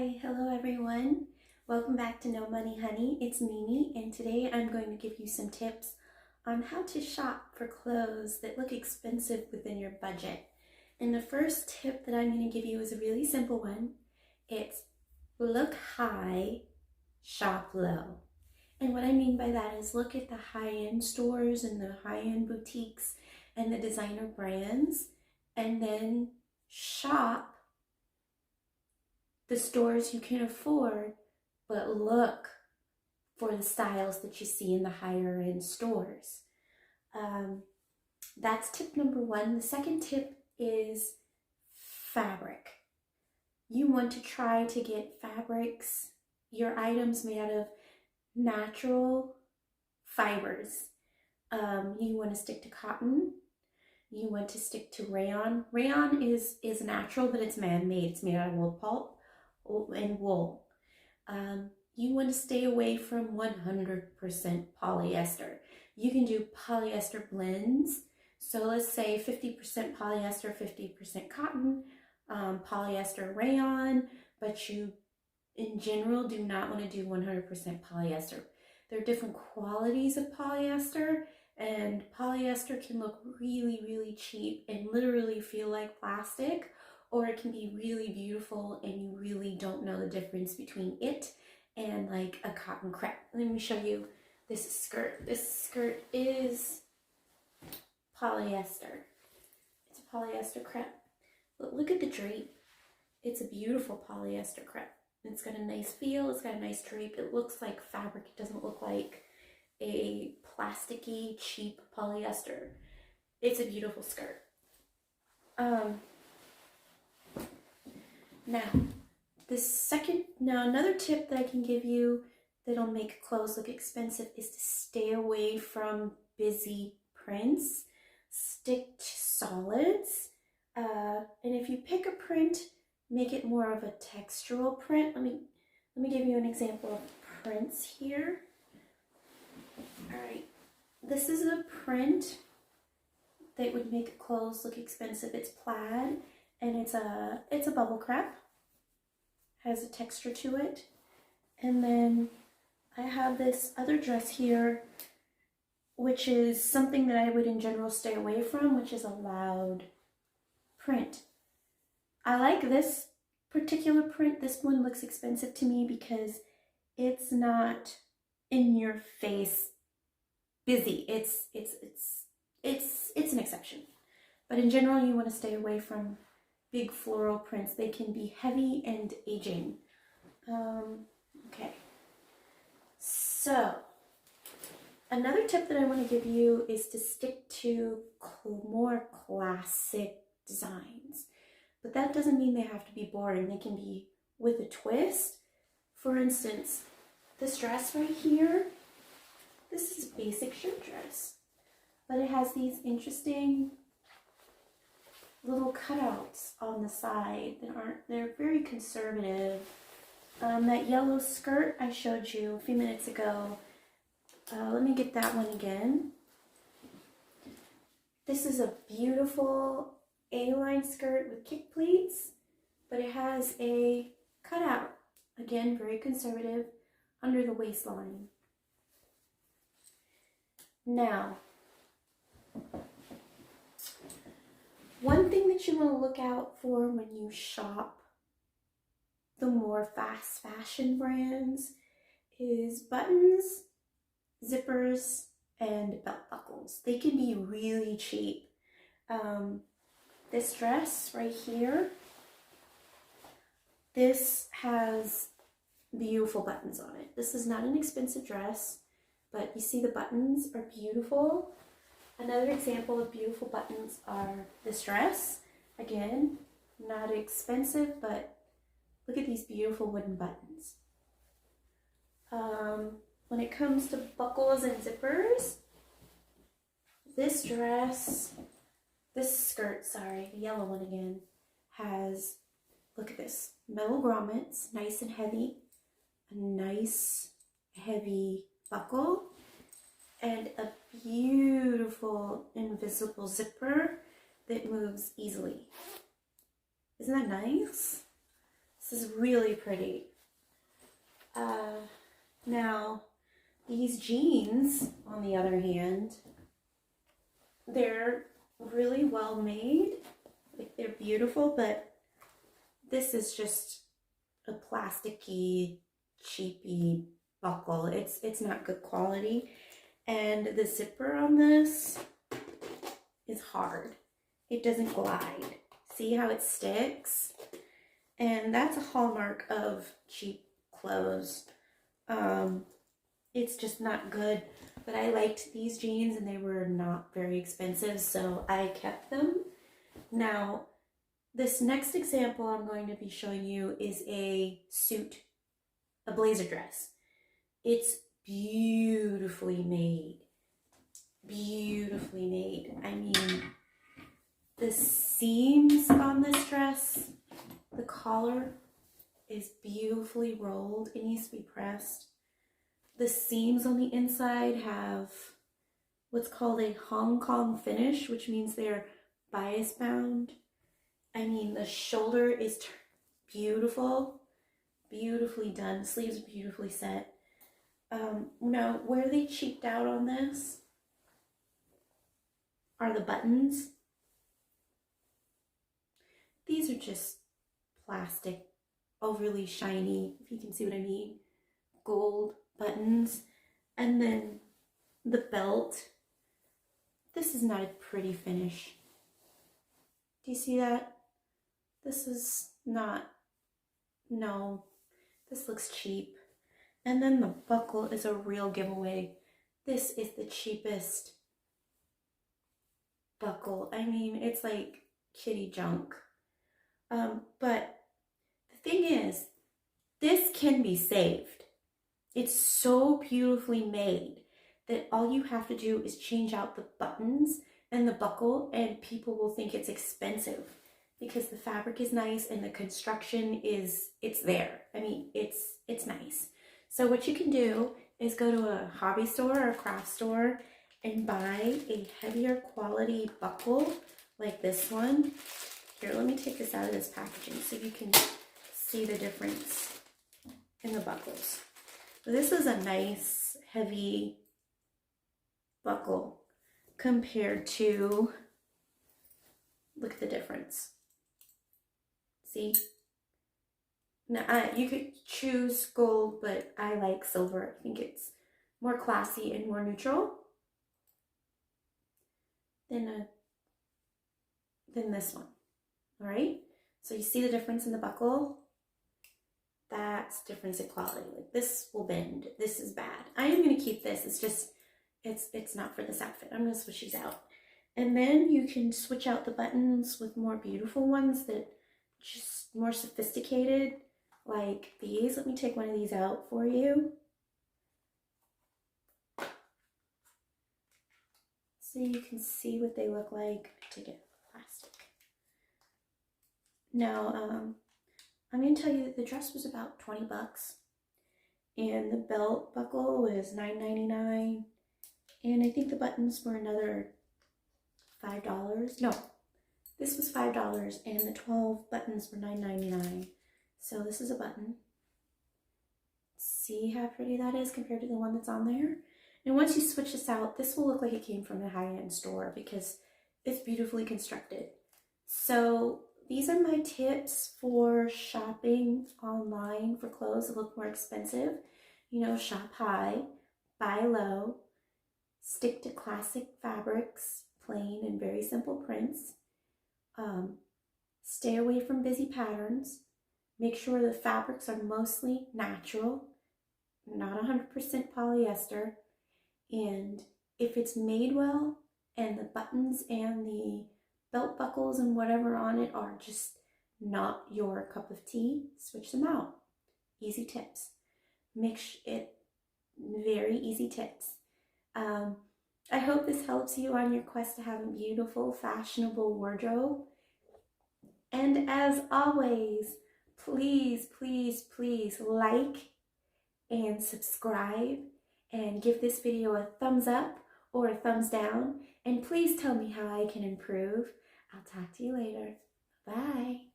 Hi, hello everyone. Welcome back to No Money Honey. It's Mimi, and today I'm going to give you some tips on how to shop for clothes that look expensive within your budget. And the first tip that I'm going to give you is a really simple one. It's look high, shop low. And what I mean by that is look at the high-end stores and the high-end boutiques and the designer brands, and then shop the stores you can afford, but look for the styles that you see in the higher end stores. That's tip number one. The second tip is fabric. You want to try to get fabrics, your items made out of natural fibers. You want to stick to cotton. You want to stick to rayon. Rayon is natural, but it's man-made. It's made out of wool pulp and wool. You want to stay away from 100% polyester. You can do polyester blends. So let's say 50% polyester, 50% cotton, polyester rayon, but you in general do not want to do 100% polyester. There are different qualities of polyester, and polyester can look really, really cheap and literally feel like plastic, or it can be really beautiful and you really don't know the difference between it and like a cotton crepe. Let me show you this skirt. This skirt is polyester. It's a polyester crepe. Look at the drape. It's a beautiful polyester crepe. It's got a nice feel. It's got a nice drape. It looks like fabric. It doesn't look like a plasticky, cheap polyester. It's a beautiful skirt. Now another tip that I can give you that'll make clothes look expensive is to stay away from busy prints. Stick to solids. And if you pick a print, make it more of a textural print. Let me give you an example of prints here. All right, this is a print that would make clothes look expensive. It's plaid, and it's a bubble crepe. Has a texture to it. And then I have this other dress here, which is something that I would in general stay away from, which is a loud print. I like this particular print. This one looks expensive to me because it's not in your face busy. It's an exception. But in general, you want to stay away from big floral prints. They can be heavy and aging. Okay. So another tip that I want to give you is to stick to more classic designs. But that doesn't mean they have to be boring. They can be with a twist. For instance, this dress right here, this is a basic shirt dress, but it has these interesting little cutouts on the side they're very conservative. That yellow skirt I showed you a few minutes ago, let me get that one again. This is a beautiful A-line skirt with kick pleats, but it has a cutout, again very conservative, under the waistline. Now, one thing that you want to look out for when you shop the more fast fashion brands is buttons, zippers, and belt buckles. They can be really cheap. This dress right here, this has beautiful buttons on it. This is not an expensive dress, but you see the buttons are beautiful. Another example of beautiful buttons are this dress. Again, not expensive, but look at these beautiful wooden buttons. When it comes to buckles and zippers, this skirt, the yellow one again, has, look at this, metal grommets, nice and heavy, a nice heavy buckle, and a beautiful invisible zipper that moves easily. Isn't that nice? This is really pretty. Now, these jeans, on the other hand, they're really well made. Like, they're beautiful, but this is just a plasticky, cheapy buckle. It's not good quality. And the zipper on this is hard. It doesn't glide. See how it sticks? And that's a hallmark of cheap clothes. It's just not good. But I liked these jeans and they were not very expensive, so I kept them. Now, this next example I'm going to be showing you is a suit, a blazer dress. It's beautifully made. Beautifully made. I mean, the seams on this dress, the collar is beautifully rolled. It needs to be pressed. The seams on the inside have what's called a Hong Kong finish, which means they're bias bound. I mean, the shoulder is beautiful, beautifully done. Sleeves are beautifully set. Now, where they cheaped out on this are the buttons. These are just plastic, overly shiny, if you can see what I mean. Gold buttons. And then the belt. This is not a pretty finish. Do you see that? This is not, no, this looks cheap. And then the buckle is a real giveaway. This is the cheapest buckle. I mean, it's like kitty junk. But the thing is, this can be saved. It's so beautifully made that all you have to do is change out the buttons and the buckle, and people will think it's expensive because the fabric is nice and the construction is, it's there. I mean, it's nice. So what you can do is go to a hobby store or a craft store and buy a heavier quality buckle like this one. Here, let me take this out of this packaging so you can see the difference in the buckles. This is a nice, heavy buckle compared to, look at the difference. See? Now, you could choose gold, but I like silver. I think it's more classy and more neutral than this one. All right? So you see the difference in the buckle? That's difference in quality. Like, this will bend. This is bad. I am going to keep this. It's just, it's not for this outfit. I'm going to switch these out. And then you can switch out the buttons with more beautiful ones that just more sophisticated, like these. Let me take one of these out for you. So you can see what they look like. Take it plastic. Now, I'm going to tell you that the dress was about 20 bucks. And the belt buckle was $9.99. And I think the buttons were another $5. No, this was $5 and the 12 buttons were $9.99. So this is a button. See how pretty that is compared to the one that's on there? And once you switch this out, this will look like it came from a high-end store because it's beautifully constructed. So these are my tips for shopping online for clothes that look more expensive. You know, shop high, buy low, stick to classic fabrics, plain and very simple prints. Stay away from busy patterns. Make sure the fabrics are mostly natural, not 100% polyester. And if it's made well and the buttons and the belt buckles and whatever on it are just not your cup of tea, switch them out. Easy tips. Make it very easy tips. I hope this helps you on your quest to have a beautiful, fashionable wardrobe. And as always, please, please, please like and subscribe and give this video a thumbs up or a thumbs down. And please tell me how I can improve. I'll talk to you later. Bye.